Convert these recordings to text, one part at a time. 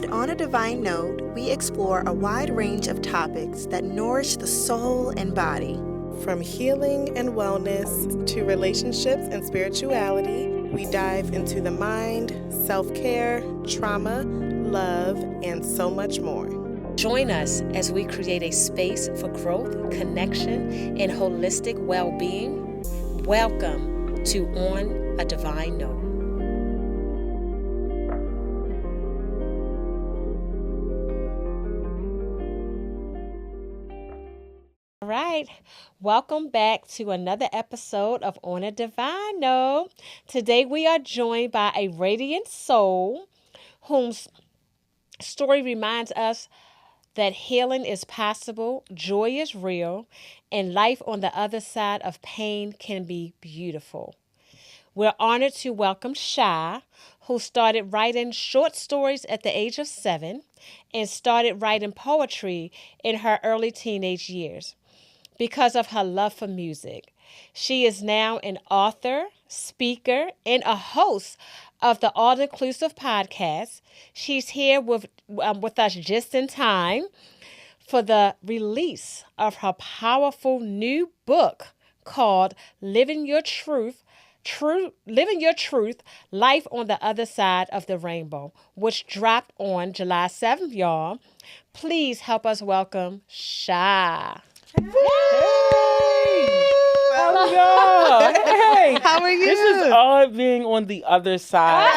At On a Divine Note, we explore a wide range of topics that nourish the soul and body. From healing and wellness to relationships and spirituality, we dive into the mind, self-care, trauma, love, and so much more. Join us as we create a space for growth, connection, and holistic well-being. Welcome to On a Divine Note. All right, welcome back to another episode of On a Divine Note. Today we are joined by a radiant soul whose story reminds us that healing is possible, joy is real, and life on the other side of pain can be beautiful. We're honored to welcome Shy, who started writing short stories at the age of 7 and started writing poetry in her early teenage years. Because of her love for music, she is now an author, speaker, and a host of the All Inclusive podcast. She's here with us just in time for the release of her powerful new book called Living Your Truth, Life on the Other Side of the Rainbow, which dropped on July 7th, y'all. Please help us welcome Shy. Hey! Hey! How are you? This is odd being on the other side.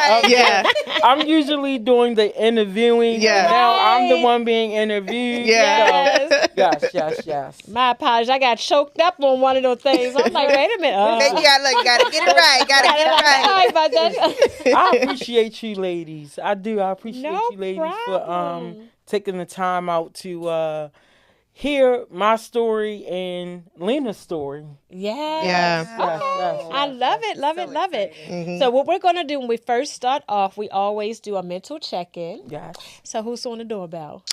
I'm usually doing the interviewing. Yeah. Now I'm the one being interviewed. Yeah. So, yes. My apologies. I got choked up on one of those things. I'm like, wait a minute. You gotta get it right. Sorry about that. I appreciate you ladies. I do. I appreciate No you ladies problem. for taking the time out to hear my story and Lena's story. Yes. Yeah. Okay. I love it. Love it. Mm-hmm. So what we're going to do when we first start off, we always do a mental check-in. Yes. So who's on the doorbell?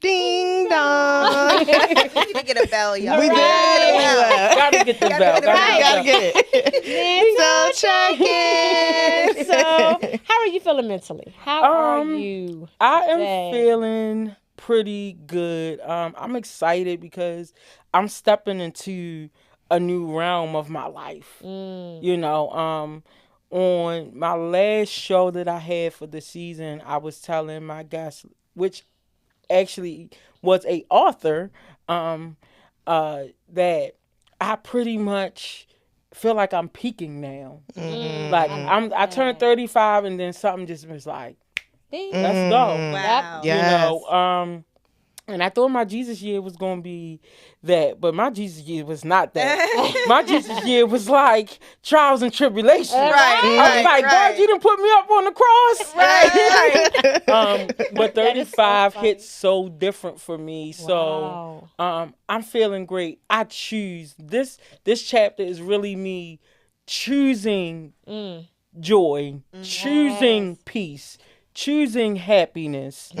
Ding dong. We need to get a bell, y'all. We Gotta get the bell. Gotta get it. So check in. So how are you feeling mentally? How are you? I am today? feeling pretty good. I'm excited because I'm stepping into a new realm of my life. You know, on my last show that I had for the season, I was telling my guest, which actually was a author, that I pretty much feel like I'm peaking now. Like I turned 35 and then something just was like, let's go. Wow. Yeah. You know, and I thought my Jesus year was going to be that, but my Jesus year was not that. My Jesus year was like trials and tribulations. I was like, God, you done put me up on the cross. But 35 hits so different for me. So I'm feeling great. I choose. This chapter is really me choosing joy, choosing peace, choosing happiness.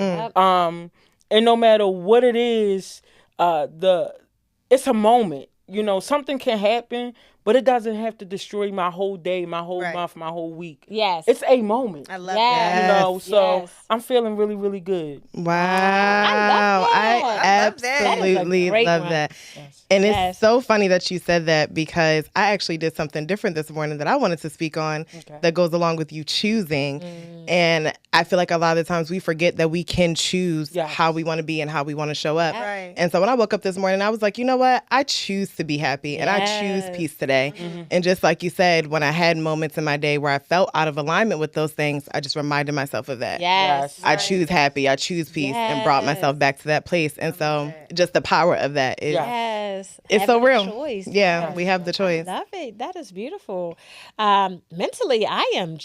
And no matter what it is, it's a moment. You know, something can happen, but it doesn't have to destroy my whole day, my whole month, my whole week. Yes. It's a moment. I love Yes. You that. know, so Yes. I'm feeling really, really good. Wow. I love that. Absolutely That is a great love one. that. Yes. And it's Yes. so funny that you said that because I actually did something different this morning that I wanted to speak on that goes along with you choosing. And I feel like a lot of the times we forget that we can choose how we want to be and how we want to show up. Right. And so when I woke up this morning, I was like, you know what? I choose to be happy and I choose peace today. And just like you said, when I had moments in my day where I felt out of alignment with those things, I just reminded myself of that. Yes. I choose happy, I choose peace, and brought myself back to that place. And so just the power of that is Yes. it's so Having a real. choice. Yeah, we have the choice. Love it. That is beautiful. Mentally, I'm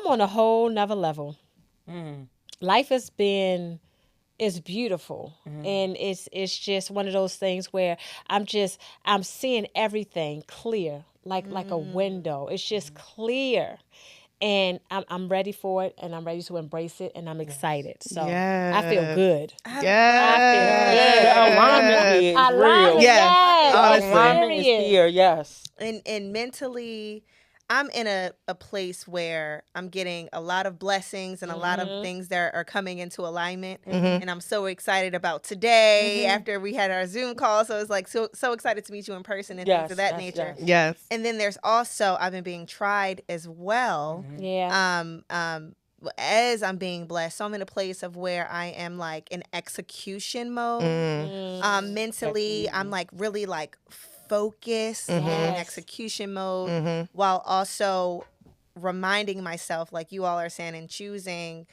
on a whole nother level. Life has been is beautiful. And it's just one of those things where I'm seeing everything clear, like a window. It's just clear. And I'm ready for it, and I'm ready to embrace it, and I'm excited. So I feel good. The alignment here is real. Yes, honestly. Alignment is here, yes. And mentally, I'm in a place where I'm getting a lot of blessings and a lot of things that are coming into alignment. And I'm so excited about today after we had our Zoom call. So it's like so excited to meet you in person and things of that nature. Yes. And then there's also, I've been being tried as well. As I'm being blessed. So I'm in a place of where I am like in execution mode. Mentally, I'm like really like focused in execution mode while also reminding myself, like you all are saying, and choosing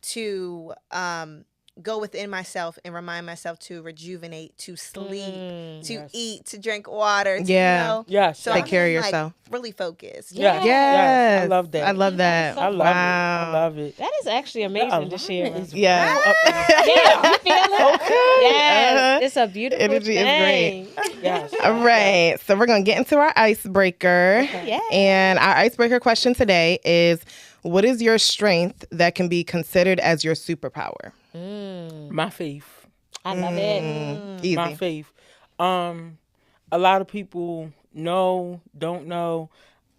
to go within myself and remind myself to rejuvenate, to sleep, to eat, to drink water, to, so take care of yourself. Like, really focused. Yes. I love that. I love that. I love it. That is actually amazing to share. Yeah. Yeah, you feel it? Okay. Yes, it's a beautiful Energy thing. is great. Yes. All right. So we're going to get into our icebreaker. Yeah. And our icebreaker question today is, what is your strength that can be considered as your superpower? My faith. I love it. Easy. My faith. A lot of people don't know.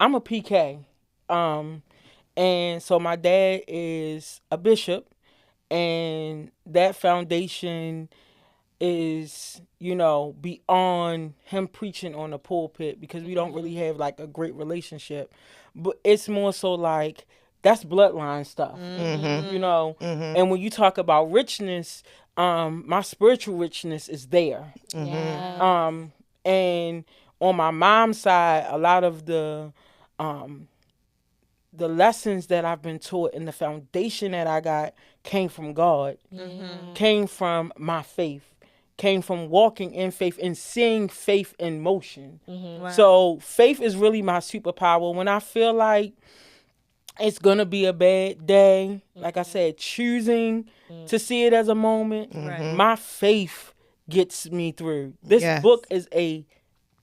I'm a PK. And so my dad is a bishop, and that foundation is, beyond him preaching on the pulpit, because we don't really have like a great relationship. But it's more so like that's bloodline stuff, And when you talk about richness, my spiritual richness is there. And on my mom's side, a lot of the lessons that I've been taught and the foundation that I got came from God, came from my faith, came from walking in faith and seeing faith in motion. Wow. So faith is really my superpower. When I feel like it's going to be a bad day, like I said, choosing to see it as a moment, my faith gets me through. This book is a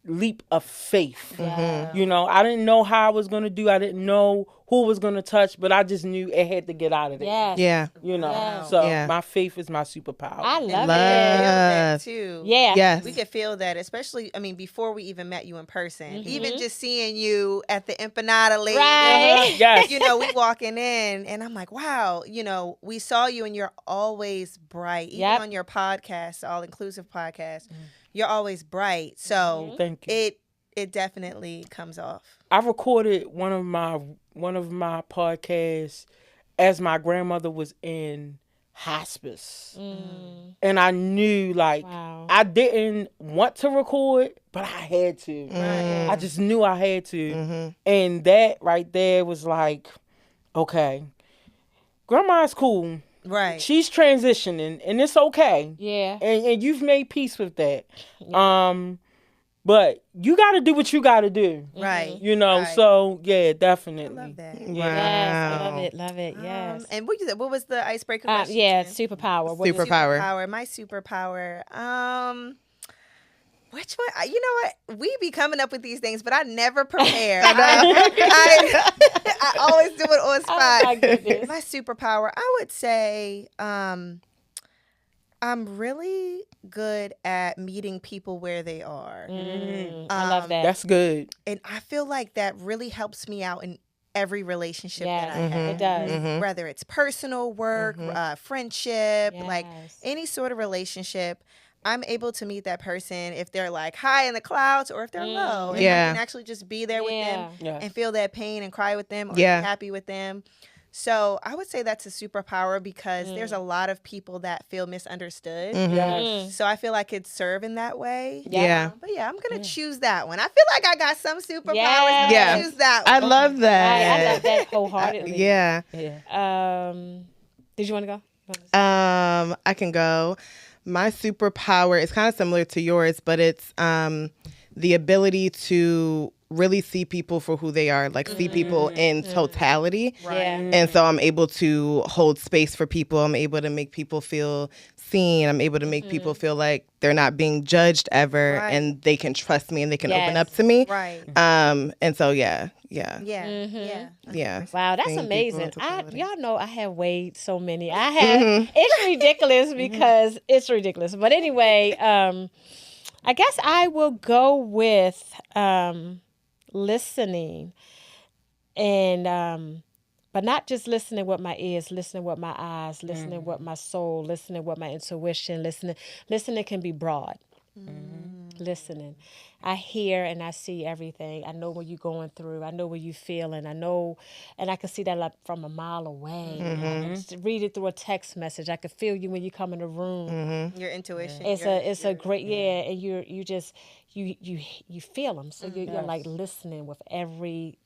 leap of faith. I didn't know how I was going to do. I didn't know who was going to touch, but I just knew it had to get out of there. So my faith is my superpower. I love that too. Yes. We could feel that, especially, before we even met you in person. Even just seeing you at the empanada lady. Right. Yes. We walking in, and I'm like, wow, we saw you, and you're always bright. Even on your podcast, All Inclusive Podcast, you're always bright. So thank you. It definitely comes off. I recorded one of my podcasts as my grandmother was in hospice. And I knew I didn't want to record, but I had to. I just knew I had to. And that right there was like, okay, grandma's cool. Right. She's transitioning, and it's okay. Yeah. And you've made peace with that. But you got to do what you got to do. Right. So, yeah, definitely. I love that. Wow. Yes, love it, yes. And what was the icebreaker question? Superpower. What is Superpower. My superpower. Which one? You know what? We be coming up with these things, but I never prepare. I always do it on spot. Oh, my goodness. My superpower, I would say, I'm really good at meeting people where they are. I love that. That's good. And I feel like that really helps me out in every relationship that I have. It does. Whether it's personal, work, friendship, like Yes. any sort of relationship, I'm able to meet that person if they're like high in the clouds or if they're low. And I can actually just be there with them and feel that pain and cry with them or be happy with them. So I would say that's a superpower because there's a lot of people that feel misunderstood. Yes. So I feel I could serve in that way. Yeah. But I'm going to choose that one. I feel like I got some superpowers. Yeah. I'm going to choose that one. I love that. I love that wholeheartedly. Yeah. Did you want to go? I can go. My superpower is kind of similar to yours, but it's the ability to really see people for who they are, like see people in totality. Right. Yeah. And so I'm able to hold space for people. I'm able to make people feel seen. I'm able to make people feel like they're not being judged ever and they can trust me and they can open up to me. Right. And so, yeah. Yeah. Wow, that's Seeing amazing. people in totality. Y'all know I have weighed so many. I have. It's ridiculous because it's ridiculous. But anyway, I guess I will go with listening. And but not just listening with my ears, listening with my eyes, listening with my soul, listening with my intuition, listening can be broad. Listening, I hear and I see everything. I know what you're going through. I know what you're feeling. I know, and I can see that like from a mile away. I can read it through a text message. I can feel you when you come in the room. Your intuition. It's a great and you just you feel them. So you're like listening with every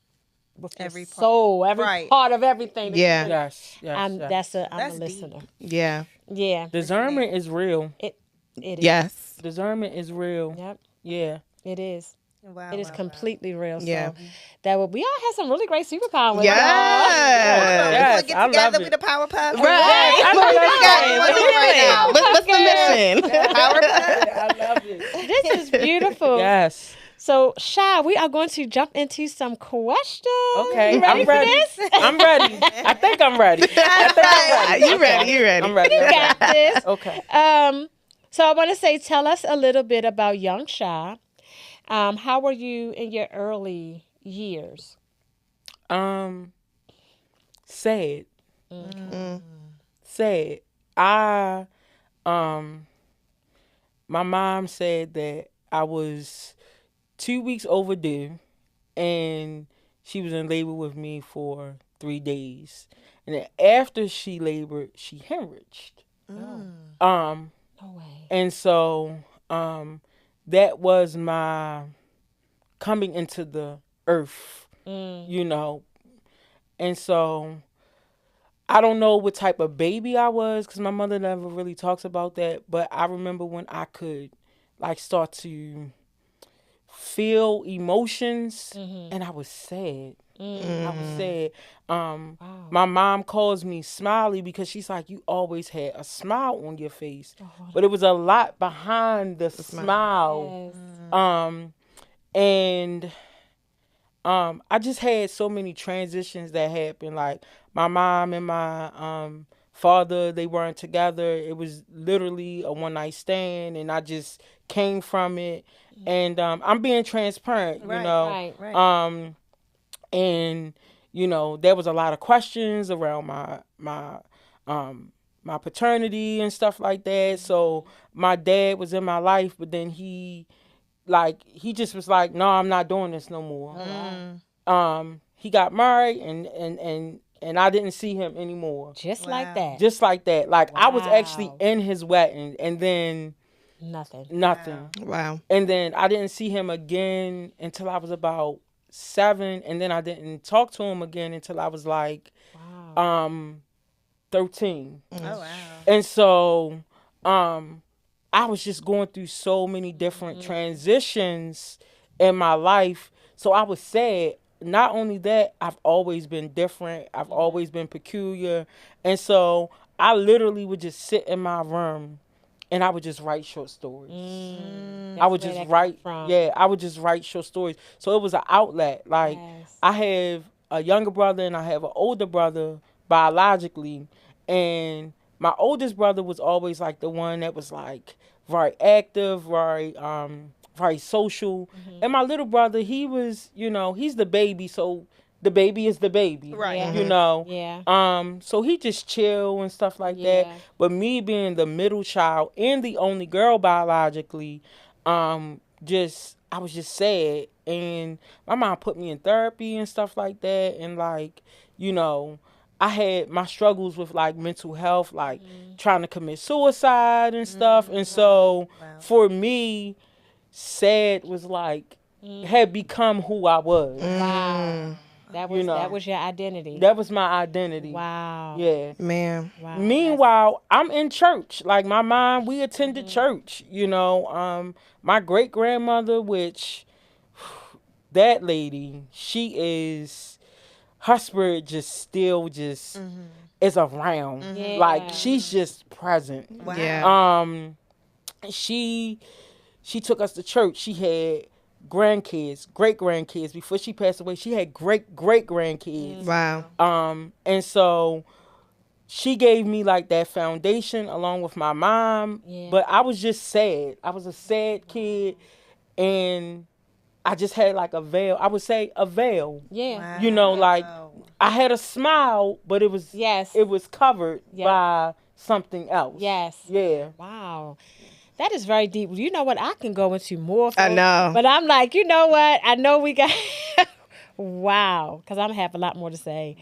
soul, every part of everything. Yes. I'm a Deep. listener. Yeah. Yeah. Discernment is real. It is. Yes. Discernment is real. Yep. Yeah. It is. Wow, It is completely real. Yeah. So that we all have some really great superpowers. Yes. Get I together love with it. the Powerpuff. Right. I know that's right. What's the mission? I love it. This is beautiful. Yes. So, Shy, we are going to jump into some questions. Okay. You ready I'm for ready. this? I'm ready. I think I'm ready. You ready? You ready? I'm ready. You got this. Okay. So I want to say, tell us a little bit about young Shy. How were you in your early years? Sad. Sad. My mom said that I was 2 weeks overdue, and she was in labor with me for 3 days. And then after she labored, she hemorrhaged. No way. And so that was my coming into the earth, you know. And so I don't know what type of baby I was, because my mother never really talks about that. But I remember when I could like start to feel emotions, and I was sad. I was sad. My mom calls me Smiley because she's like, you always had a smile on your face. But it was a lot behind the smile. Yes. And I just had so many transitions that happened. Like my mom and my father, they weren't together. It was literally a one night stand, and I just came from it. And I'm being transparent, you know. Right. And you know, there was a lot of questions around my paternity and stuff like that. So my dad was in my life, but then he just was like, no, I'm not doing this no more. He got married, and I didn't see him anymore. Just like that. Just like that. Like I was actually in his wedding, and then Nothing. Wow. And then I didn't see him again until I was about 7, and then I didn't talk to him again until I was like 13. Oh wow. And so I was just going through so many different transitions in my life. So I was sad. Not only that, I've always been different. I've always been peculiar. And so I literally would just sit in my room and I would just write short stories. I would just write. Yeah, I would just write short stories. So it was an outlet. Like I have a younger brother and I have an older brother biologically. And my oldest brother was always like the one that was like very active, very social. And my little brother, he was, you know, he's the baby, so the baby is the baby. Right. You know. Yeah. So he just chill and stuff like that. But me being the middle child and the only girl biologically, I was just sad. And my mom put me in therapy and stuff like that. And like, you know, I had my struggles with like mental health, like trying to commit suicide and stuff. And so for me, sad was like, had become who I was. Wow. That was your identity. That was my identity. Wow. Yeah. Man. Wow. Meanwhile, I'm in church. Like my mom, we attended church, you know. My great grandmother, which that lady, she is, her spirit just still is around. Yeah. Like she's just present. Wow. Yeah. She took us to church. She had grandkids, great grandkids. Before she passed away, she had great grandkids. Wow. And so she gave me like that foundation along with my mom. Yeah. But I was just sad. I was a sad kid, and I just had like a veil. I would say a veil. Yeah. You know, like I had a smile, but it was covered by something else. Yes. Yeah. Wow. That is very deep. You know what? I can go into more. I know. But I'm like, you know what? I know we got. Wow. Because I'm have a lot more to say.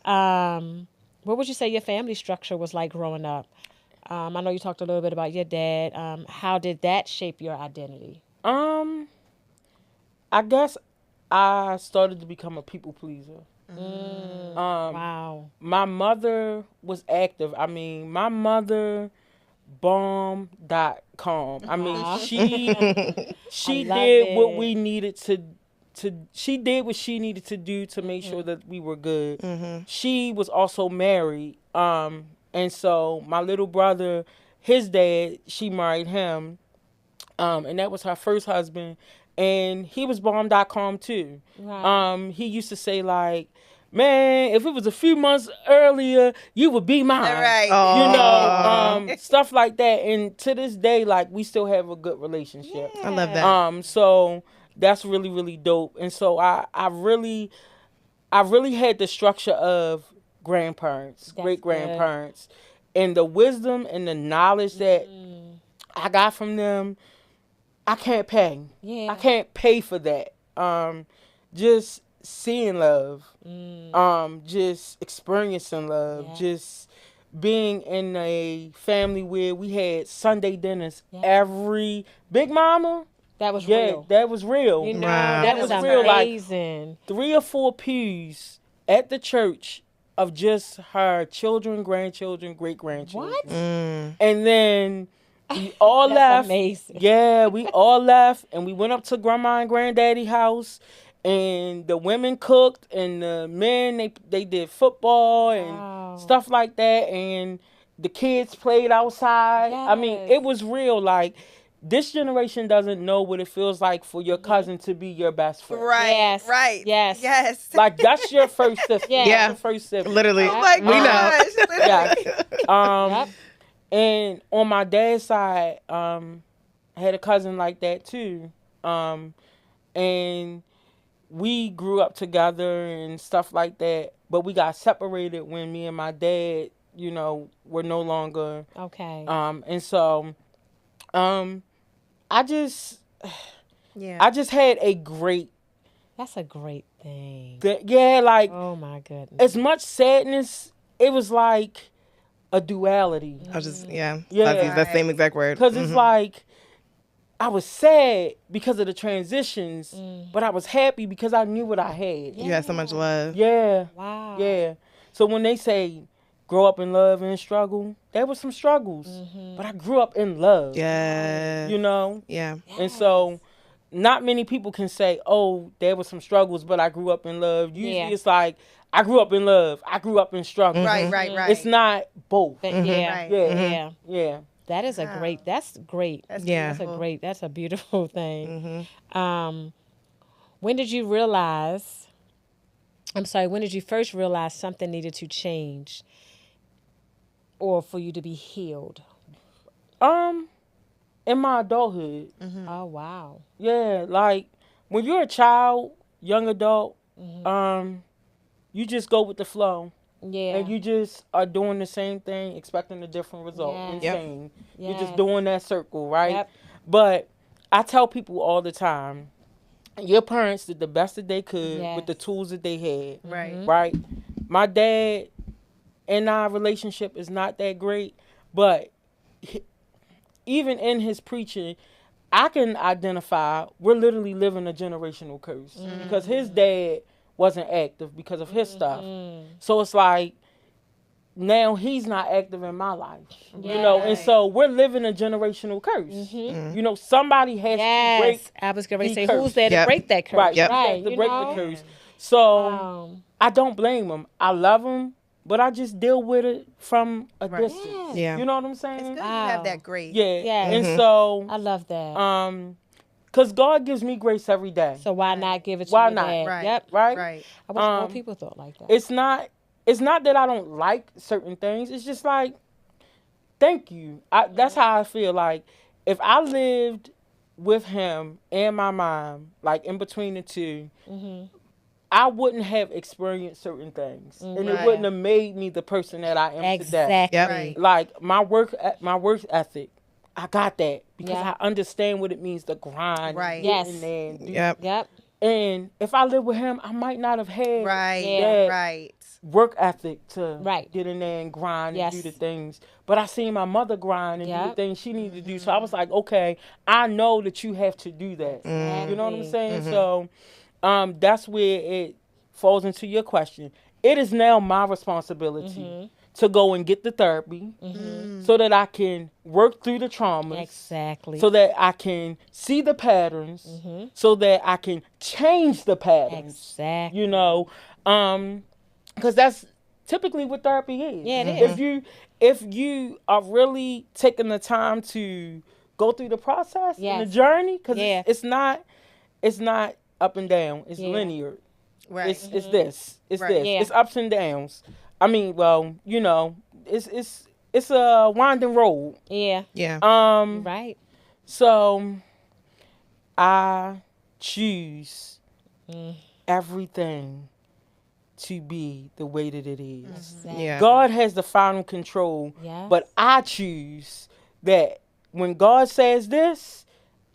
What would you say your family structure was like growing up? I know you talked a little bit about your dad. How did that shape your identity? I guess I started to become a people pleaser. Wow. My mother was active. I mean, my mother bomb.com. I mean, she did what we needed to she did what she needed to do to make sure that we were good. She was also married. And so my little brother, his dad, she married him. And that was her first husband. And he was bomb.com too. Right. He used to say like, man, if it was a few months earlier, you would be mine. Right. You know, stuff like that. And to this day, like, we still have a good relationship. I love that. So that's really, really dope. And so I really had the structure of grandparents, great grandparents, and the wisdom and the knowledge that I got from them. I can't pay. Yeah. I can't pay for that. Just seeing love, just experiencing love, just being in a family where we had Sunday dinners every Big Mama. That was real. That was real. You know, Wow. that was was real. amazing. Like 3 or 4 pews at the church of just her children, grandchildren, great grandchildren. What? And then we all left. Amazing. Yeah, we all left, and we went up to Grandma and Granddaddy house, and the women cooked, and the men they did football and stuff like that, and the kids played outside. Yes. I mean, it was real. Like, this generation doesn't know what it feels like for your cousin to be your best friend. Right. Yes. Right. Yes. Yes. Like, that's your first sister. Yeah. That's your first sibling. Literally. Oh my We know. gosh. Literally. Yep. And on my dad's side, I had a cousin like that too. And we grew up together and stuff like that. But we got separated when me and my dad, you know, were no longer. Okay. And so, I just had a great. That's a great thing. Like, Oh my goodness. as much sadness, it was like a duality. I was just, I'll use Yeah. that same exact word. Because it's like, I was sad because of the transitions, but I was happy because I knew what I had. You had so much love. Yeah. Wow. Yeah. So when they say grow up in love and struggle, there were some struggles, but I grew up in love. Yeah. You know? Yeah. And so not many people can say, oh, there were some struggles, but I grew up in love. Usually it's like, I grew up in love. I grew up in struggle. Right. It's not both. Yeah. Right. Yeah. Yeah. That is that's great. That's Yeah. beautiful. That's a beautiful thing. When did you first realize something needed to change or for you to be healed? In my adulthood. Oh, wow. Yeah, like when you're a child, young adult, you just go with the flow. Yeah. And you just are doing the same thing, expecting a different result. Yes. Insane. Yes. You're just doing that circle, right? Yep. But I tell people all the time, your parents did the best that they could with the tools that they had. Right. Right? My dad and our relationship is not that great, but even in his preaching, I can identify we're literally living a generational curse because his dad wasn't active because of his stuff. So it's like now he's not active in my life, you know, and so we're living a generational curse. You know, somebody has to break. I was going to say, curse. who's there to break that curse? Right, Right. to You break know? the curse. So I don't blame him. I love him, but I just deal with it from a distance. Yeah. You know what I'm saying? It's good Wow. to have that grace. Yeah. Yes. And so, I love that. because God gives me grace every day. So why not give it to Why your not? dad? Right. Yep. Right? Right. I wish more people thought like that. It's not that I don't like certain things. It's just like, thank you. That's how I feel. Like, if I lived with him and my mom, like in between the two, I wouldn't have experienced certain things, and it wouldn't have made me the person that I am today. Yep. Right. Like my work ethic, I got that because I understand what it means to grind, Right. and get in there and do. Yep. And if I lived with him, I might not have had Right. that Right. work ethic to Right. get in there and grind Yes. and do the things. But I seen my mother grind and do the Yep. things she needed to do. So I was like, okay, I know that you have to do that. Exactly. You know what I'm saying? So that's where it falls into your question. It is now my responsibility to go and get the therapy so that I can work through the traumas. Exactly. So that I can see the patterns, so that I can change the patterns. Exactly. You know, because that's typically what therapy is. Yeah, it is. If you are really taking the time to go through the process and the Yes. journey, because Yeah. it's not up and down. It's linear. Right. It's this. It's Right. this. Yeah. It's ups and downs. I mean, well, you know, it's a winding road. Yeah. Yeah. Right. So I choose everything to be the way that it is. Exactly. Yeah. God has the final control, Yes. but I choose that when God says this,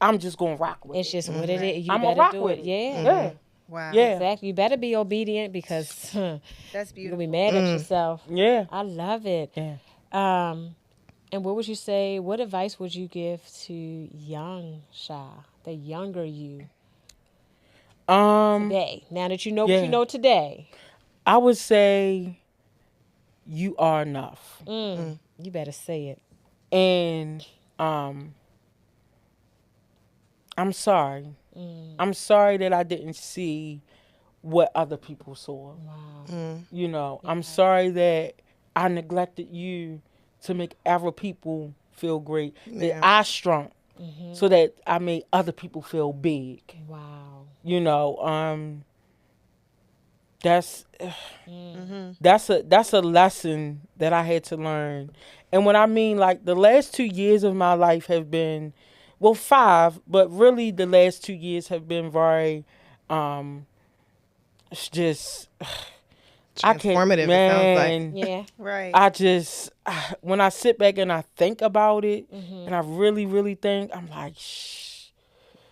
I'm just gonna rock with It's it. just what it is. You I'm gonna better rock do with it. it. Yeah. Yeah, Wow. yeah, Exactly. You better be obedient because That's you're gonna beautiful. be mad at yourself. yeah. I love it. Yeah. And what would you say? What advice would you give to young Sha, the younger you today? Now that you know what you Yeah. know today, I would say you are enough, you better say it. and I'm sorry. I'm sorry that I didn't see what other people saw. Wow. You know, I'm sorry that I neglected you to make other people feel great. That I shrunk so that I made other people feel big. Wow. You know, that's a lesson that I had to learn. And when I mean, like, the last 2 years of my life have been, well, 5, but really the last 2 years have been very, it's just, I can't, Transformative, it sounds like. Yeah. Right. I just, when I sit back and I think about it, and I really, really think, I'm like,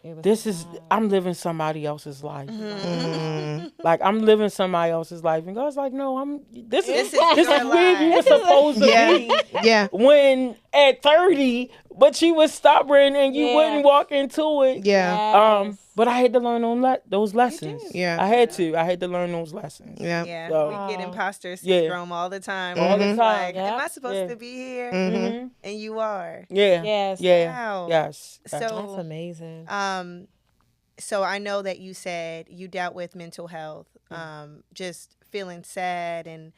It was I'm living somebody else's life. Like, I'm living somebody else's life. And God's like, no, this is your where you were life. supposed to be Yeah. when at 30, but you was stubborn and you Yeah. wouldn't walk into it. Yeah. Yes. But I had to learn those lessons. Yeah. I had to learn those lessons. Yeah. Yeah, So- we get imposter Yeah. syndrome all the time. All the It's time. Like, Yep. am I supposed Yeah. to be here? Mhm. And you are. Yeah. Yes. Yeah. Wow. Yes. So, That's amazing. So I know that you said you dealt with mental health, just feeling sad, and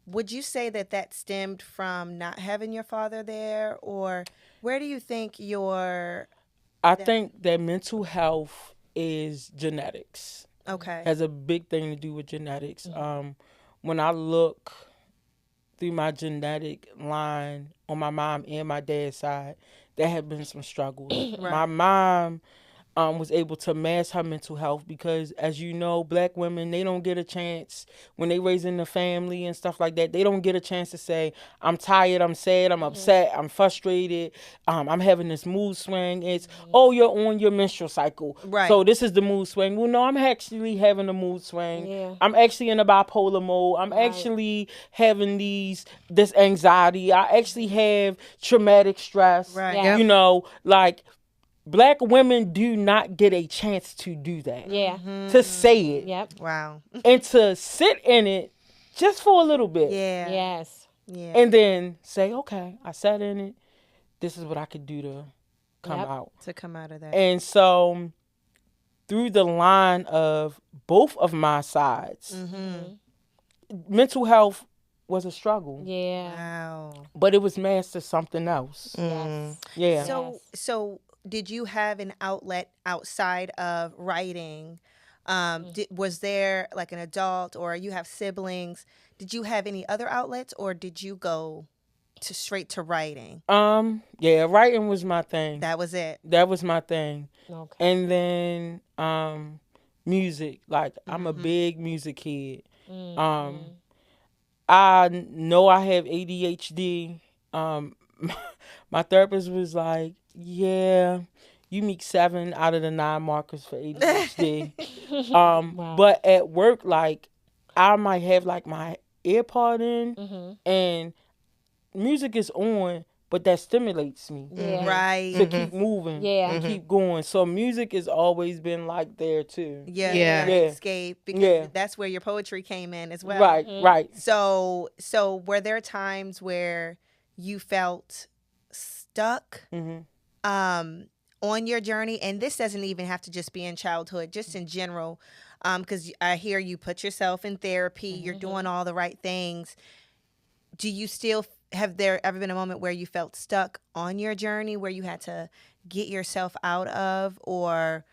would you say that stemmed from not having your father there, or where do you think I think that mental health is genetics. okay? Has a big thing to do with genetics. When I look through my genetic line on my mom and my dad's side, there have been some struggles. My mom was able to mask her mental health because, as you know, Black women, they don't get a chance when they raising the family and stuff like that. They don't get a chance to say, I'm tired, I'm sad, I'm upset, I'm frustrated, I'm having this mood swing. It's, oh, you're on your menstrual cycle. Right. So this is the mood swing. Well, no, I'm actually having a mood swing. Yeah. I'm actually in a bipolar mode. I'm actually having this anxiety. I actually have traumatic stress. Right. Yeah. You know, like, Black women do not get a chance to do that. Yeah. To say it. Yep. Wow. And to sit in it just for a little bit. Yeah. Yes. Yeah. And then say, okay, I sat in it. This is what I could do to come Yep. out. To come out of that. And so through the line of both of my sides, mental health was a struggle. Yeah. Wow. But it was masked to something else. Yes. Yeah. So did you have an outlet outside of writing? Was there like an adult, or you have siblings? Did you have any other outlets, or did you go straight to writing? Yeah, writing was my thing. That was it. That was my thing. Okay. And then music. Like I'm a big music kid. I know I have ADHD. My therapist was like, yeah, you meet 7 out of the 9 markers for ADHD. Wow. But at work, like, I might have like my earpod in and music is on, but that stimulates me Yeah. Right. to keep moving Yeah. and keep going. So music has always been like there too. Yeah. Yeah. Escape, because Yeah. that's where your poetry came in as well. Right, right. So were there times where you felt stuck on your journey? And this doesn't even have to just be in childhood, just in general, because I hear you put yourself in therapy, you're doing all the right things. Do you still, have there ever been a moment where you felt stuck on your journey, where you had to get yourself out of, or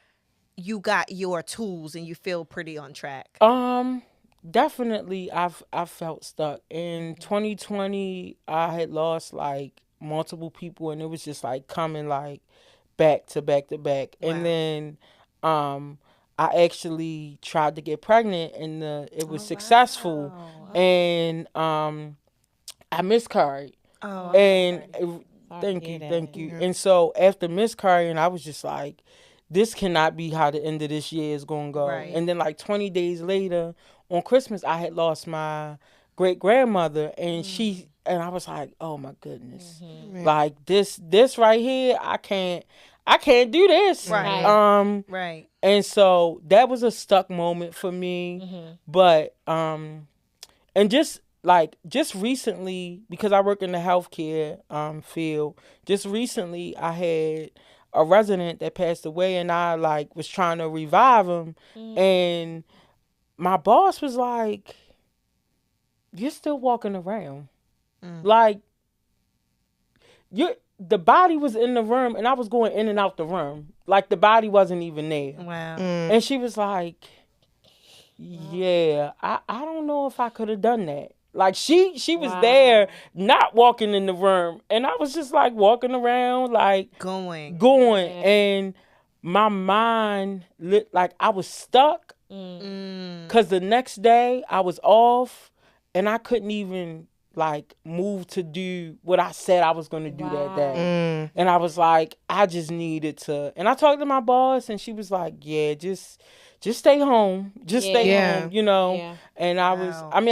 you got your tools and you feel pretty on track? Definitely I've felt stuck. In 2020, I had lost like multiple people, and it was just like coming like back to back to back. Wow. And then I actually tried to get pregnant, and it was successful. Wow. And I miscarried. Oh, And Sorry to hear thank that. you. And so after miscarrying, I was just like, this cannot be how the end of this year is going to go. Right. And then like 20 days later, on Christmas, I had lost my great grandmother, and and I was like, oh my goodness, like this right here, I can't do this. Right. Right. And so that was a stuck moment for me. But and just recently, because I work in the healthcare field, just recently I had a resident that passed away, and I like was trying to revive him, and my boss was like, you're still walking around. Like, the body was in the room, and I was going in and out the room. Like, the body wasn't even there. Wow. And she was like, yeah, I don't know if I could have done that. Like, she was there, not walking in the room. And I was just, like, walking around, like, Going. And my mind, like, I was stuck. Because the next day, I was off, and I couldn't even, like, move to do what I said I was going to do that day. And I was like, I just needed to. And I talked to my boss, and she was like, yeah, just stay home. Just stay home, you know. Yeah. And I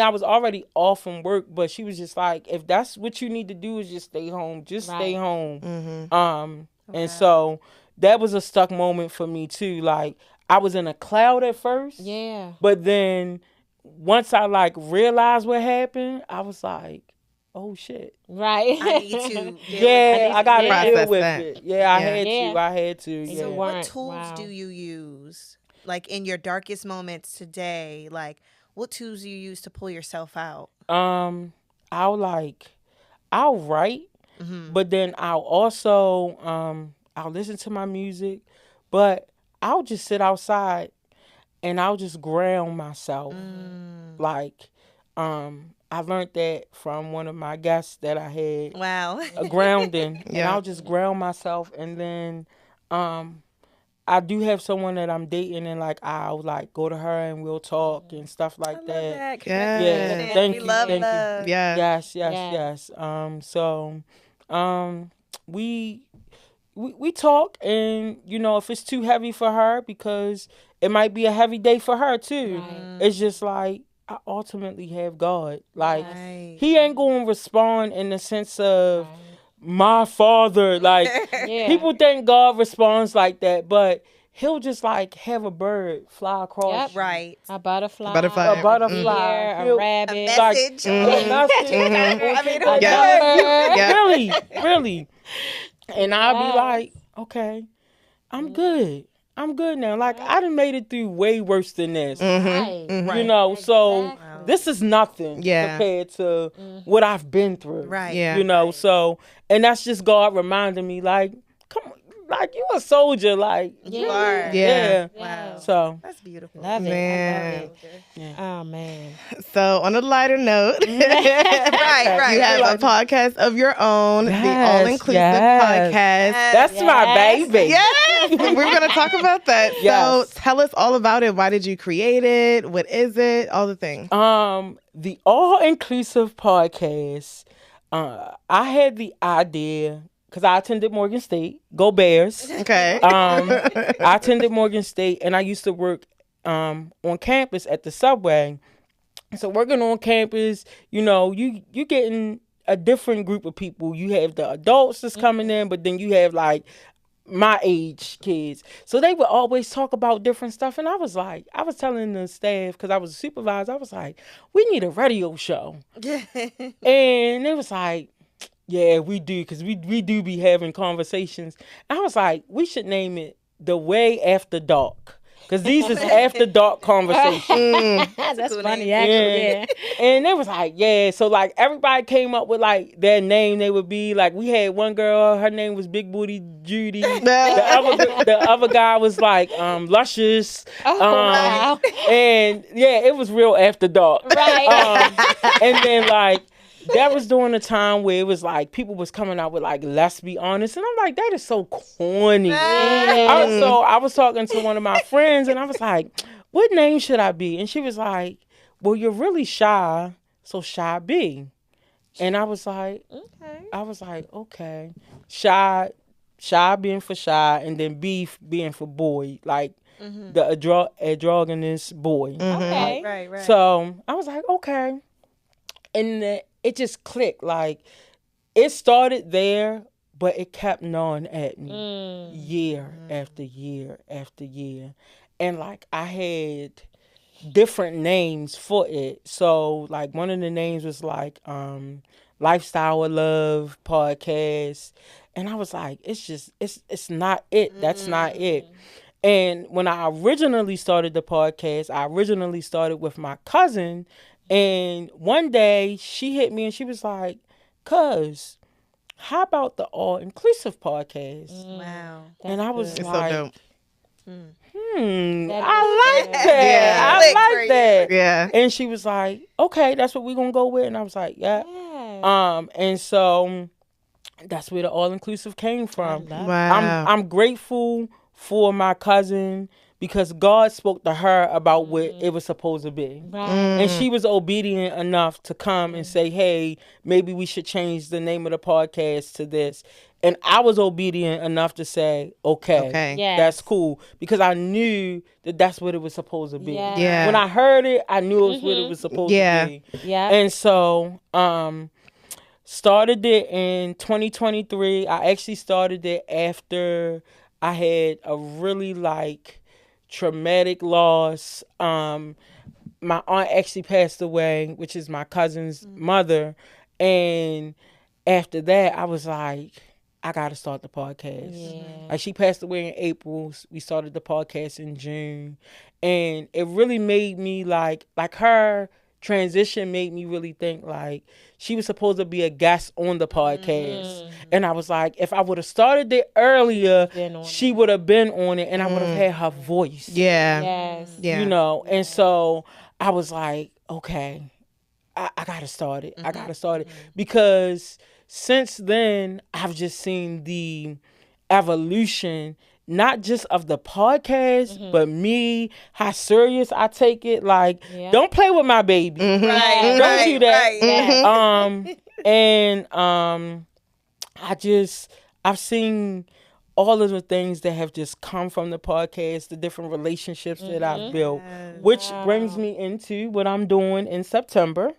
was already off from work, but she was just like, if that's what you need to do is just stay home. Just stay home. And so that was a stuck moment for me too. Like, I was in a cloud at first. Yeah. But then once I like realized what happened, I was like, oh shit. Right. I need to. Yeah, I gotta deal Process with that. it. Yeah, I had Yeah. to. I had to. So Yeah. What tools do you use, like, in your darkest moments today? Like, what tools do you use to pull yourself out? I'll write, but then I'll also I'll listen to my music, but I'll just sit outside and I'll just ground myself. Like, I learned that from one of my guests that I had. Wow. A grounding. And I'll just ground myself, and then I do have someone that I'm dating, and like I'll like go to her and we'll talk and stuff like that. Yeah. Thank We you. love Thank love. you. Yeah. Yes. So we talk, and you know, if it's too heavy for her, because it might be a heavy day for her too. It's just like, I ultimately have God. Like, he ain't going to respond in the sense of my father. Like, people think God responds like that, but he'll just like have a bird fly across. Right. A butterfly. A butterfly. A He'll- rabbit. A message. I mean, really. And I'll be like, okay, I'm good. I'm good now. Like, I done made it through way worse than this. Right. You know, so this is nothing compared to what I've been through. Right. Yeah. You know, so, and that's just God reminding me, like, come on, like you a soldier, like You are. Yeah. Wow. So That's beautiful. Love it. Man. I love it. Yeah. Oh man. So on a lighter note, Right. you have a podcast of your own, the Yes, All Inclusive yes. Podcast. That's my baby. Yes, we're going to talk about that. Yes. So tell us all about it. Why did you create it? What is it? All the things. The All Inclusive Podcast. I had the idea because I attended Morgan State. Go Bears. Okay. I attended Morgan State, and I used to work on campus at the subway. So working on campus, you getting a different group of people. You have the adults that's coming in, but then you have like my age kids. So they would always talk about different stuff. And I was telling the staff, because I was a supervisor, I was like, we need a radio show. And it was like, yeah, we do, because we do be having conversations. I was like, we should name it The Way After Dark. Because these is after dark conversations. That's funny, actually. Yeah. And it was like, yeah. So, like, everybody came up with, like, their name. They would be, like, we had one girl, her name was Big Booty Judy. The other guy was, like, Luscious. Wow. And, yeah, it was real after dark. Right. And then, like, that was during a time where it was like people was coming out with like, let's be honest, and I'm like, that is so corny. I was talking to one of my friends, and I was like, what name should I be? And she was like, well, you're really shy, so Shy B. And I was like, okay, shy being for shy, and then B being for boy, like the androgynous boy. Okay. Right. So I was like, okay. And it just clicked. Like, it started there, but it kept gnawing at me year after year after year. And, like, I had different names for it. So, like, one of the names was, like, Lifestyle of Love Podcast. And I was like, it's not it. That's not it. And when I originally started the podcast, I originally started with my cousin. And one day she hit me and she was like, cuz, how about the All Inclusive Podcast? Wow. And I was It's like, so dope. I like that. Yeah. I like that. Yeah. And she was like, okay, that's what we're going to go with. And I was like, yeah. And so that's where the All Inclusive came from. Wow. I'm grateful for my cousin, because God spoke to her about what it was supposed to be. Right. And she was obedient enough to come and say, hey, maybe we should change the name of the podcast to this. And I was obedient enough to say, okay. Yes. That's cool. Because I knew that that's what it was supposed to be. Yeah. When I heard it, I knew it was what it was supposed to be. Yeah. And so, started it in 2023. I actually started it after I had a really, like, traumatic loss. My aunt actually passed away, which is my cousin's mother. And after that, I was like, I got to start the podcast. Yeah. Like, she passed away in April. We started the podcast in June. And it really made me like her transition made me really think, like, she was supposed to be a guest on the podcast. And I was like, if I would have started it earlier, she would have been on it, and I would have had her voice. Yeah. Yes. Yeah. And so I was like, okay, I got to start it. I got to start it. Because since then, I've just seen the evolution, not just of the podcast, but me, how serious I take it. Like, don't play with my baby. Don't do that. I've seen all of the things that have just come from the podcast, the different relationships that I've built, which brings me into what I'm doing in September.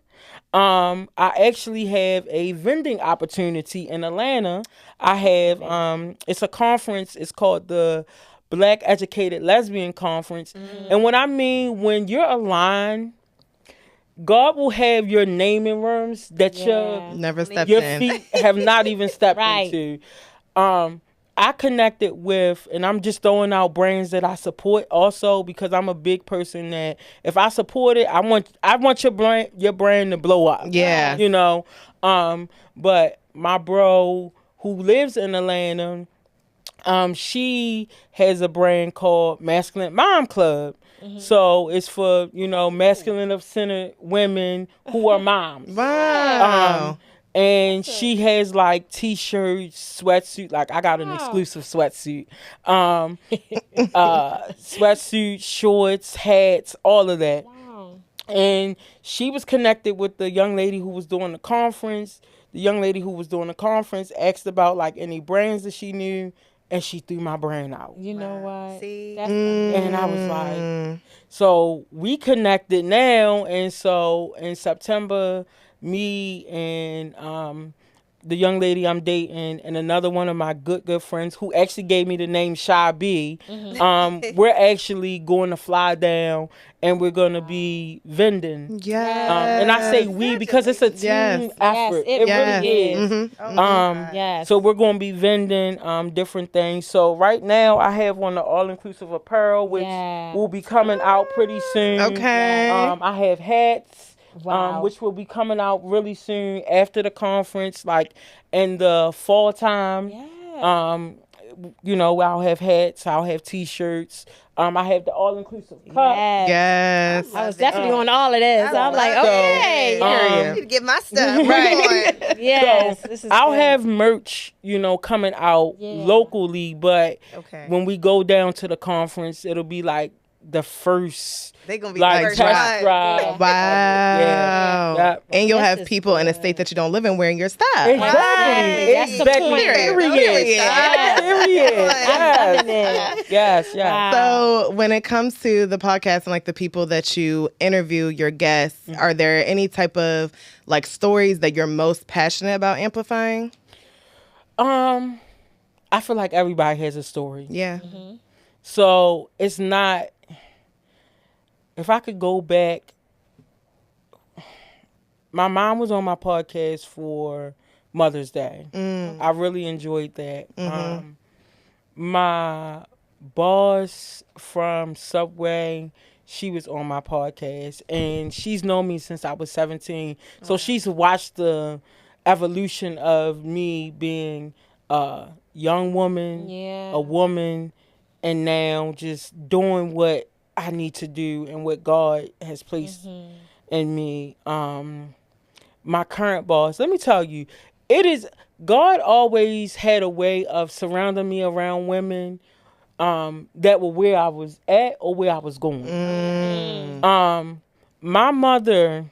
I actually have a vending opportunity in Atlanta. I have, it's a conference. It's called the Black Educated Lesbian Conference. And what I mean, when you're aligned, God will have your name in rooms that Never stepped your in. feet have not even stepped into. I connected with, and I'm just throwing out brands that I support also, because I'm a big person that if I support it, I want your brand to blow up. Yeah. You know. But my bro who lives in Atlanta, She has a brand called Masculine Mom Club. So it's for, masculine of centered women who are moms. Wow. And she has like t-shirts, sweatsuit. Like I got an exclusive sweatsuit. Sweatsuit, shorts, hats, all of that. Wow. And she was connected with the young lady who was doing the conference. The young lady who was doing the conference asked about like any brands that she knew, and she threw my brand out. You know what? See? That's And I was like, so we connected now. And so in September, me and the young lady I'm dating and another one of my good friends who actually gave me the name Shy B, we're actually going to fly down and we're going to be vending. Yeah. And I say we because it's a team effort. Yes, it really is. yes. So we're going to be vending different things. So right now I have on the all-inclusive apparel, which will be coming out pretty soon. Okay. I have hats. Wow. Which will be coming out really soon after the conference, like in the fall time. Yeah. I'll have hats, I'll have t-shirts. I have the all-inclusive cup. Yes. I was definitely on all of this. I'm like, okay. I need to get my stuff. Right. Yes. So this is I'll good. have merch, coming out locally, but when we go down to the conference, it'll be like the first They're going to be like first test drive. Wow. Yeah. And you'll This have is people in a good. state that you don't live in wearing your stuff. Exactly. That's the Exactly. point. Period. I'm loving it. Yes. Wow. So when it comes to the podcast and like the people that you interview, your guests, are there any type of like stories that you're most passionate about amplifying? I feel like everybody has a story. Yeah. So it's not, if I could go back, my mom was on my podcast for Mother's Day. I really enjoyed that. My boss from Subway, she was on my podcast, and she's known me since I was 17. So she's watched the evolution of me being a young woman, a woman, and now just doing what I need to do and what God has placed in me. My current boss, let me tell you, God always had a way of surrounding me around women that were where I was at or where I was going. My mother,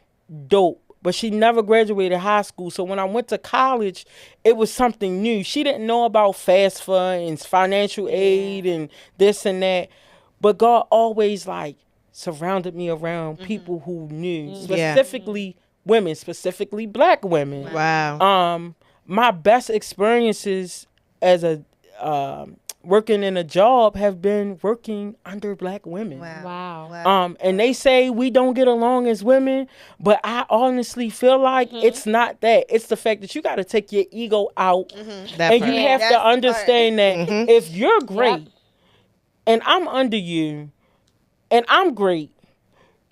dope, but she never graduated high school. So when I went to college, it was something new. She didn't know about FAFSA and financial aid and this and that. But God always like surrounded me around people who knew, specifically women, specifically Black women. Wow. My best experiences as a working in a job have been working under Black women. Wow. And they say we don't get along as women, but I honestly feel like it's not that. It's the fact that you got to take your ego out, That and part. you have That's to the understand that if you're great and I'm under you and I'm great,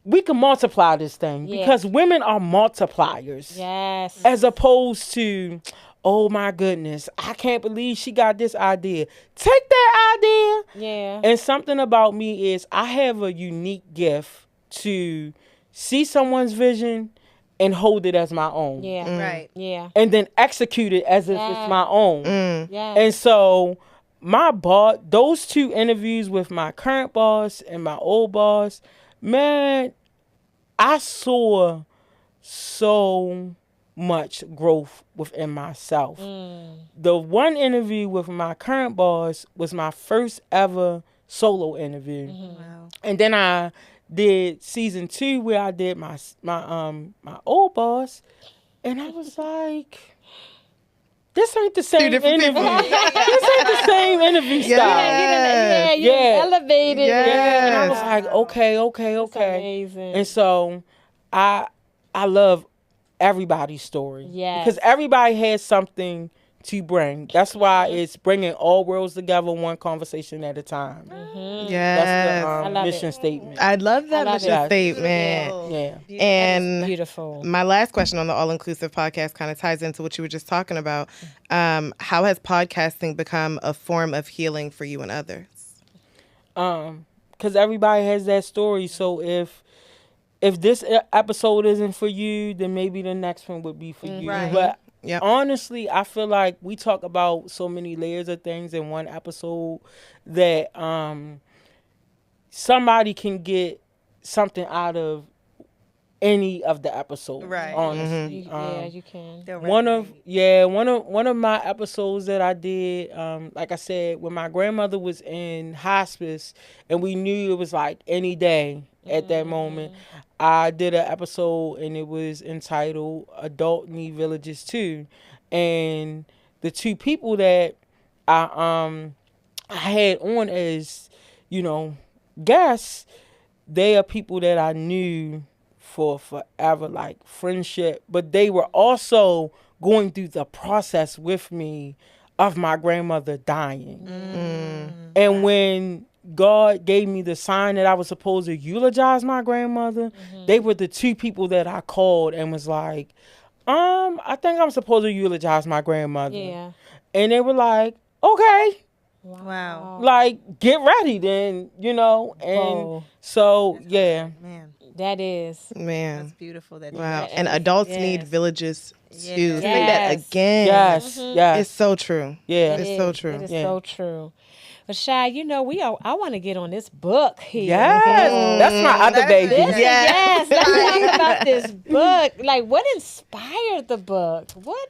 we can multiply this thing because women are multipliers. Yes. As opposed to, oh my goodness, I can't believe she got this idea. Take that idea. Yeah. And something about me is I have a unique gift to see someone's vision and hold it as my own. Yeah. Right. Yeah. And then execute it as if it's my own. Yeah. And so my boss, those two interviews with my current boss and my old boss, man, I saw so much growth within myself. The one interview with my current boss was my first ever solo interview. Wow. And then I did season 2 where I did my old boss, and I was like, this ain't the same interview. This ain't the same interview style. You elevated. Yeah, and I was like, okay. Amazing. And so I love everybody's story. Yes. Because everybody has something to bring. That's why it's bringing all worlds together, one conversation at a time. Yes. That's the mission statement. I love that mission statement. Yeah. And beautiful. My last question on the All Inclusive podcast kind of ties into what you were just talking about. How has podcasting become a form of healing for you and others? Because everybody has that story. So if this episode isn't for you, then maybe the next one would be for you. Right. But honestly, I feel like we talk about so many layers of things in one episode that somebody can get something out of any of the episodes. Right. Honestly. You can. One of my episodes that I did, like I said, when my grandmother was in hospice and we knew it was like any day at that moment, I did an episode and it was entitled Adult Need Villages Too. And the two people that I had on as, guests, they are people that I knew for forever, like friendship, but they were also going through the process with me of my grandmother dying. And when God gave me the sign that I was supposed to eulogize my grandmother, they were the two people that I called and was like, I think I'm supposed to eulogize my grandmother. Yeah. And they were like, okay. Wow. Like, get ready then, and so, yeah. Man, That is. Man. that's beautiful. Wow. And adults need villages too. Yes. Say that again. Yes. It's so true. Yeah. It's so true. It is so true. But Shy, I want to get on this book here. Yes. That's my other baby. Yes. Let's talk about this book. Like, what inspired the book? What?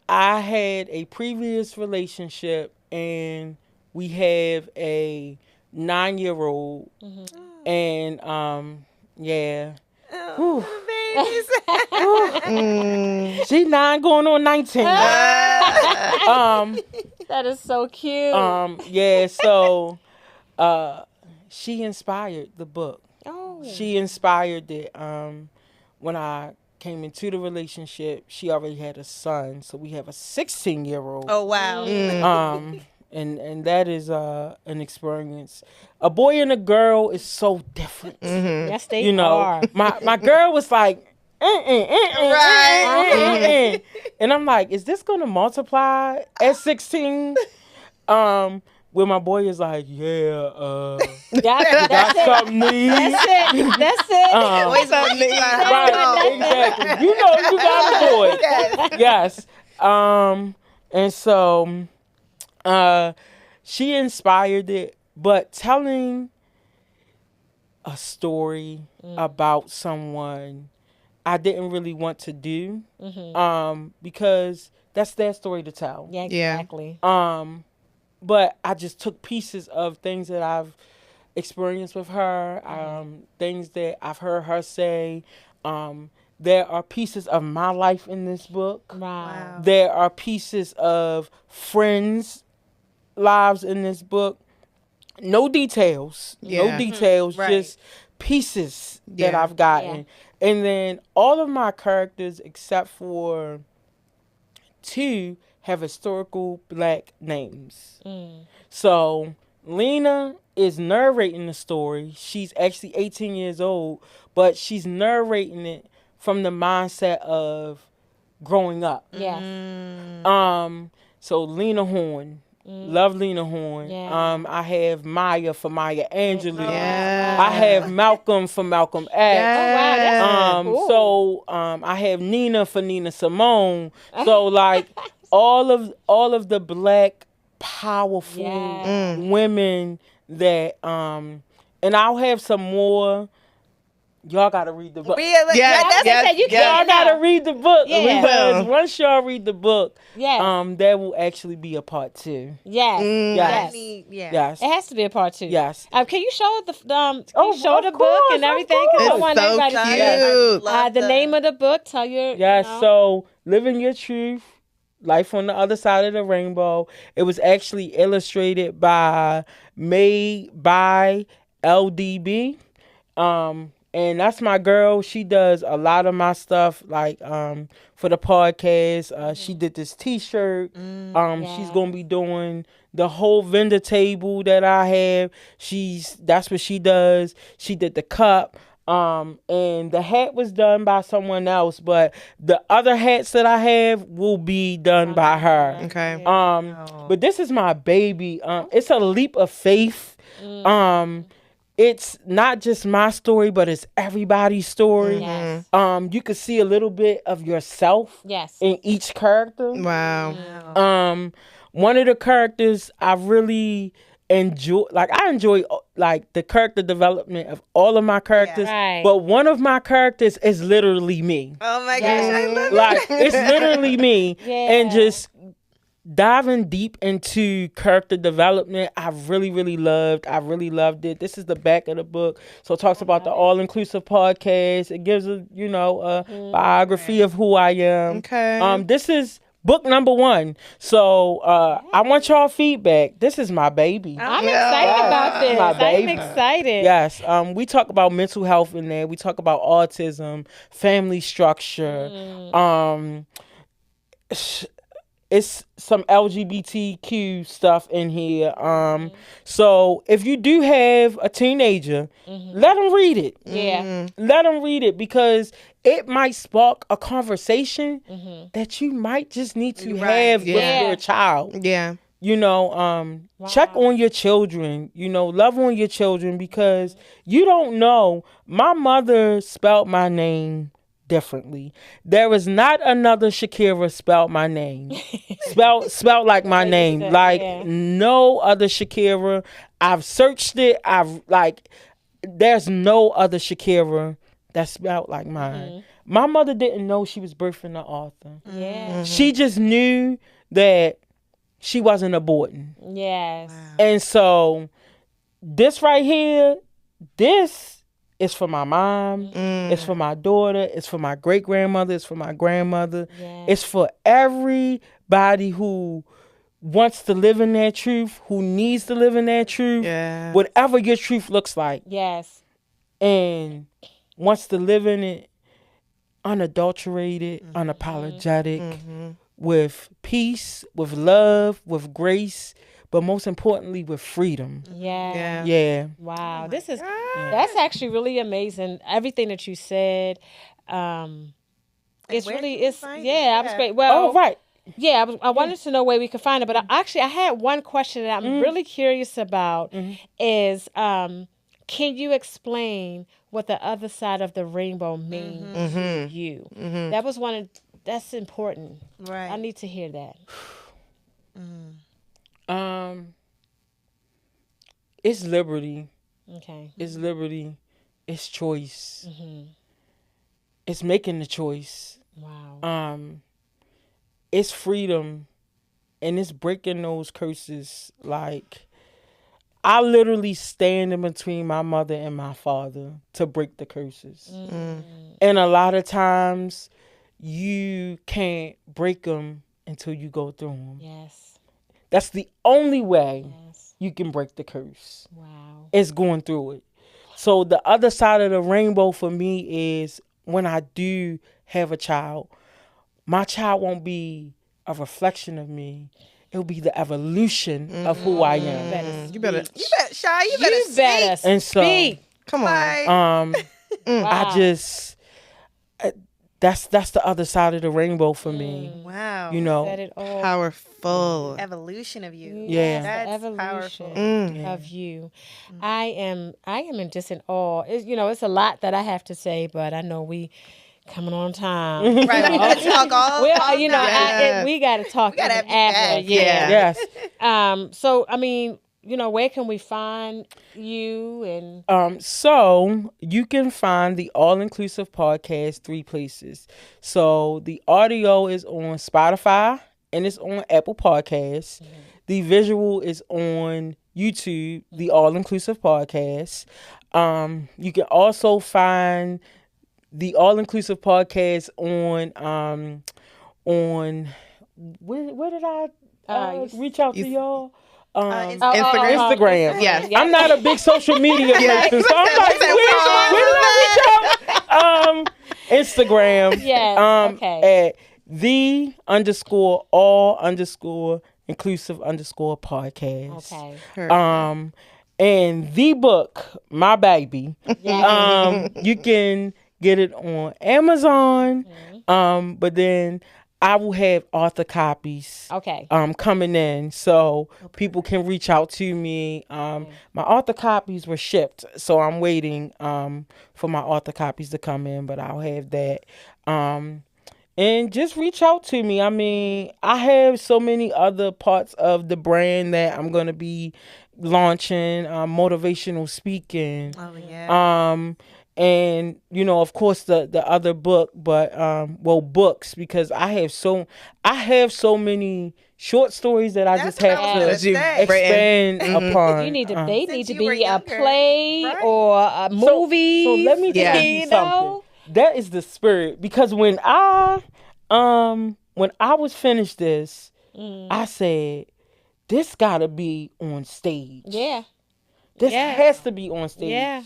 I had a previous relationship and we have a 9-year-old and she 9 going on 19. That is so cute. So she inspired the book. Oh. She inspired it. When I came into the relationship, she already had a son, so we have a 16-year-old. Oh wow. And that is an experience. A boy and a girl is so different. Yes, they are. My girl was like, right. And I'm like, is this gonna multiply at 16? Where my boy is like, That's something neat. That's it. Always on me. Right, exactly. You got a boy. Yes. And so she inspired it, but telling a story about someone I didn't really want to do because that's their story to tell. Yeah, exactly. But I just took pieces of things that I've experienced with her, things that I've heard her say. There are pieces of my life in this book. Wow. There are pieces of friends' lives in this book. No details. No details, just pieces that I've gotten. Yeah. And then all of my characters, except for 2, have historical Black names. So Lena is narrating the story. She's actually 18 years old, but she's narrating it from the mindset of growing up. Yes. So Lena Horne. Love Lena Horne. Yeah. I have Maya for Maya Angelou. Yeah. I have Malcolm for Malcolm X. Oh, wow, that's cool. So I have Nina for Nina Simone. So like all of the Black powerful women that and I'll have some more. Y'all gotta read the book. Y'all gotta read the book because will. once y'all read the book, Yes. there will actually be a part 2. Yes. Yes. Yes. It has to be a part 2. Yes. Can you show the book course, and of everything? Because I course. want It's so everybody to see cute. it. The name of the book. Tell your Yes. So Living Your Truth, Life on the Other Side of the Rainbow. It was actually illustrated by Made by LDB. And that's my girl. She does a lot of my stuff, like for the podcast. She did this T-shirt. She's gonna be doing the whole vendor table that I have. That's what she does. She did the cup. And the hat was done by someone else, but the other hats that I have will be done by her. Okay. But this is my baby. It's a leap of faith. It's not just my story, but it's everybody's story. Yes. You could see a little bit of yourself in each character. Wow. One of the characters I really enjoy, I enjoy like the character development of all of my characters, but one of my characters is literally me. Oh my gosh, I love it. Like, it's literally me. And just diving deep into character development, I really loved it. This is the back of the book, so it talks about the all-inclusive podcast. It gives a biography of who I am. This is book number 1. So I want y'all feedback. This is my baby. I'm excited about this. I'm excited. Yes. We talk about mental health in there. We talk about autism, family structure. It's some LGBTQ stuff in here. So if you do have a teenager, let them read it. Let them read it, because it might spark a conversation that you might just need to have with your child. Yeah. Check on your children, love on your children, because you don't know. My mother spelled my name differently. There is not another Shakira spelled my name. spelled like my name. No other Shakira. I've searched it. There's no other Shakira that's spelled like mine. My mother didn't know she was birthing an author. She just knew that she wasn't aborting. Yes. Wow. And so this right here, this is for my mom. It's for my daughter. It's for my great-grandmother. It's for my grandmother. It's for everybody who wants to live in their truth, who needs to live in their truth, whatever your truth looks like. Yes. And wants to live in it unadulterated, unapologetic, with peace, with love, with grace, but most importantly, with freedom. Yeah. Wow. That's actually really amazing. Everything that you said. It's really, I was great. Well, yeah, I wanted to know where we could find it, but I had one question that I'm really curious about is, can you explain what the other side of the rainbow means to you? That was that's important. Right. I need to hear that. It's liberty. Okay. It's liberty. It's choice. It's making the choice. Wow. It's freedom, and it's breaking those curses. Like, I literally stand in between my mother and my father to break the curses. And a lot of times you can't break them until you go through them. Yes. That's the only way you can break the curse. Wow. It's going through it. So the other side of the rainbow for me is when I do have a child, my child won't be a reflection of me. It'll be the evolution of who I am. You better speak. And so, speak. Come on. I just that's the other side of the rainbow for me. Wow. Said it all. Powerful. Evolution of you. Yeah. That's evolution powerful. of you. I am in just in awe. It's a lot that I have to say, but I know we coming on time. Right. We gotta talk all we got to talk. We gotta have you after. back. Yes. So I mean, where can we find you? And so you can find the All Inclusive Podcast 3 places. So the audio is on Spotify and it's on Apple Podcasts. The visual is on YouTube, the All Inclusive Podcast. You can also find the All Inclusive Podcast on where did I reach out to y'all? Instagram. Yes. I'm not a big social media person, so I'm like, where Instagram. Yes. At the_all_inclusive_podcast. Okay. And the book, my baby. Yeah. You can get it on Amazon. But then I will have author copies. Okay. Coming in, so people can reach out to me. My author copies were shipped, so I'm waiting for my author copies to come in, but I'll have that. And just reach out to me. I mean, I have so many other parts of the brand that I'm going to be launching, motivational speaking. Oh, yeah. And, of course, the other book, but, books, because I have so many short stories that I That's just what have I was to gonna say. expand upon. They need Since to you were be a younger, play right. or a movie. So let me tell you something. That is the spirit, because when I was finished this, I said, this gotta be on stage. Yeah. This has to be on stage. Yeah.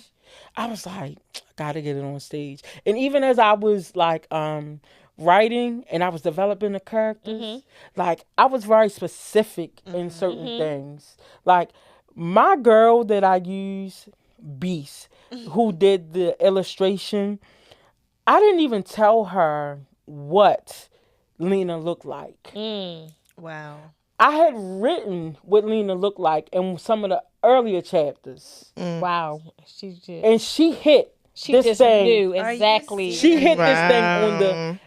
I was like, I gotta get it on stage. And even as I was like writing and I was developing the characters, like I was very specific in certain things. Like my girl that I use, Beast, who did the illustration, I didn't even tell her what Lena looked like. Wow. I had written what Lena looked like in some of the earlier chapters. Wow. She just. And she hit this just thing. knew exactly. She hit this thing on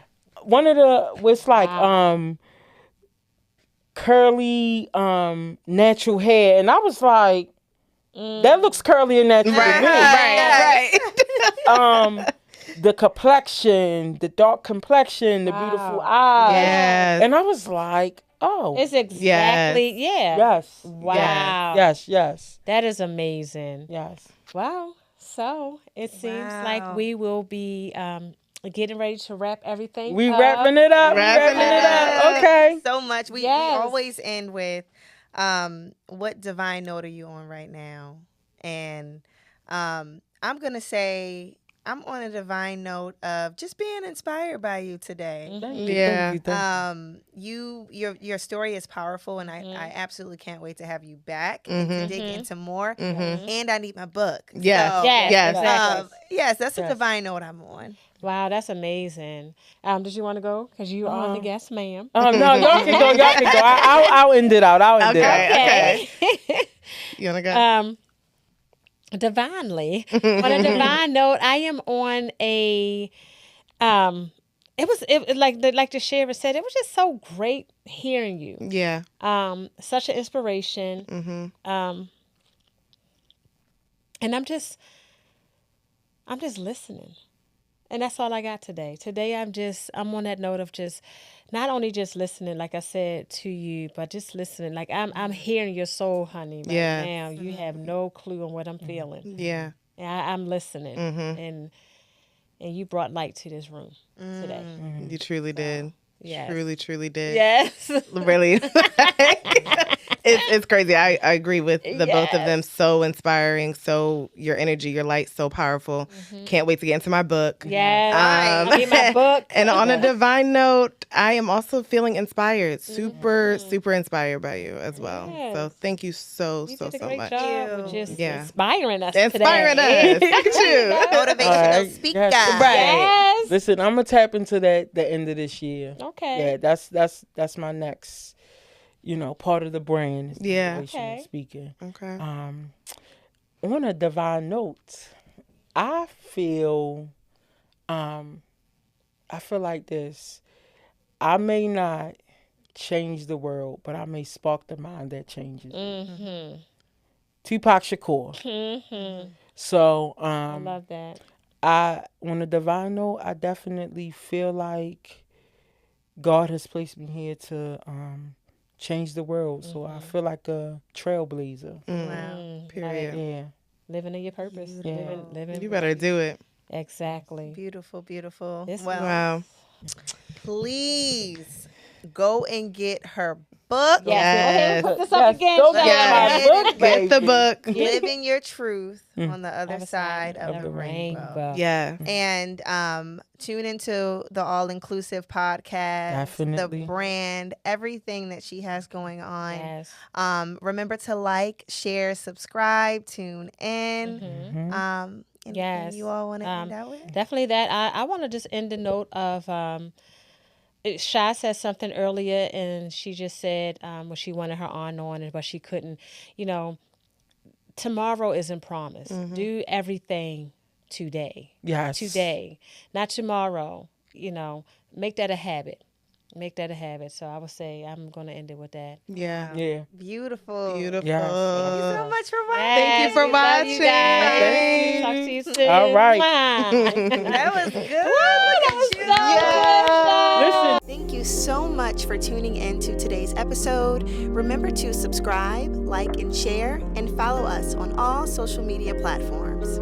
one of the, what's like, curly, natural hair. And I was like, that looks curly and natural to me. Right. The complexion, the dark complexion, the beautiful eyes. Yes. And I was like, oh. It's exactly, yeah. Yes. Wow. Yes. That is amazing. Yes. Wow. So it seems like we will be getting ready to wrap everything We up. wrapping it up. Okay. So much. We always end with what divine note are you on right now? And I'm going to say I'm on a divine note of just being inspired by you today. Your story is powerful, and I absolutely can't wait to have you back and to dig into more. And I need my book. Yes. So, Exactly. yes, that's a divine note I'm on. Wow, that's amazing. Did you want to go? Because you are the guest, ma'am. No, y'all can go. I'll end it out. Okay. You want to go? Divinely. On a divine note, I am on a it like the Shara said, it was just so great hearing you. Yeah. Such an inspiration. And I'm just listening. And that's all I got today. Today I'm on that note of just not only just listening, like I said, to you, but just listening. Like I'm hearing your soul, honey, right now. You have no clue on what I'm feeling. Yeah. And I'm listening. And you brought light to this room today. You truly did. Yes. Truly did. Yes. Really. It's crazy. I agree with the both of them. So inspiring. So your energy, your light, so powerful. Can't wait to get into my book. Yes. Get my book. And on a divine note, I am also feeling inspired. Super inspired by you as well. Yes. So thank you so You did a so great much. job with just inspiring us Inspiring today. us. Look at you. Motivational speaker. Yes. Listen, I'm gonna tap into that the end of this year. Okay. Yeah, that's my next, part of the brand. Yeah. Motivational speaking. Okay. On a divine note, I feel like this. I may not change the world, but I may spark the mind that changes it. Tupac Shakur. So I love that. On a divine note, I definitely feel like God has placed me here to change the world. So I feel like a trailblazer. Wow. Period. Yeah. Living in your purpose. Yeah. Living. You better do it. Exactly. Beautiful. This Well, Wow. please go and get her book. Yes. Go ahead and put this up again. Go Shy. get my book, Get the baby. book. Living your truth on the other side of the rainbow. Yeah. And tune into the All Inclusive podcast, Definitely. the brand, everything that she has going on. Yes. Remember to like, share, subscribe, tune in. Mm-hmm. And you all want to end out with? Definitely that. I want to just end the note of Shy said something earlier, and she just said when she wanted her aunt on it, but she couldn't. You know, tomorrow isn't promised. Do everything today. Yes. Today, not tomorrow. You know, make that a habit. Make that a habit. So I would say I'm going to end it with that. Yeah. Yeah. Beautiful. Beautiful. Yes. Thank you so much for watching. Thank you for we love you watching. guys. Talk to you soon. All right. That was good. Listen. Thank you so much for tuning in to today's episode. Remember to subscribe, like, and share, and follow us on all social media platforms.